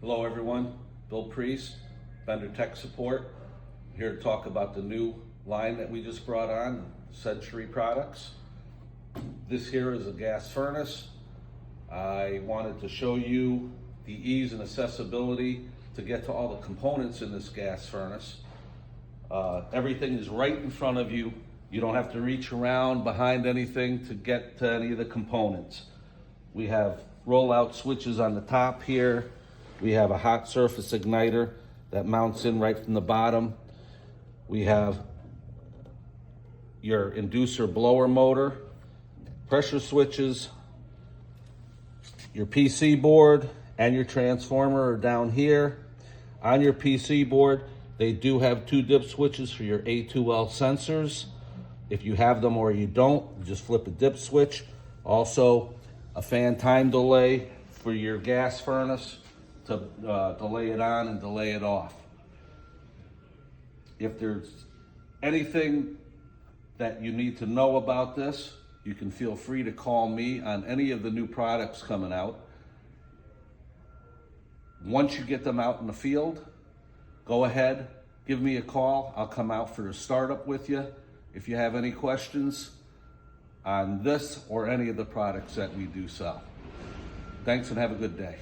Hello everyone, Bill Priest, Vendor Tech Support, here to talk about the new line that we just brought on, Century Products. This here is a gas furnace. I wanted to show you the ease and accessibility to get to all the components in this gas furnace. Everything is right in front of you. You don't have to reach around behind anything to get to any of the components. We have rollout switches on the top here. We have a hot surface igniter that mounts in right from the bottom. We have your inducer blower motor, pressure switches, your PC board and your transformer are down here. On your PC board, they do have 2 dip switches for your A2L sensors. If you have them or you don't, just flip a dip switch. Also, a fan time delay for your gas furnace to delay it on and delay it off. If there's anything that you need to know about this, you can feel free to call me on any of the new products coming out. Once you get them out in the field, go ahead, give me a call. I'll come out for a startup with you if you have any questions on this or any of the products that we do sell. Thanks and have a good day.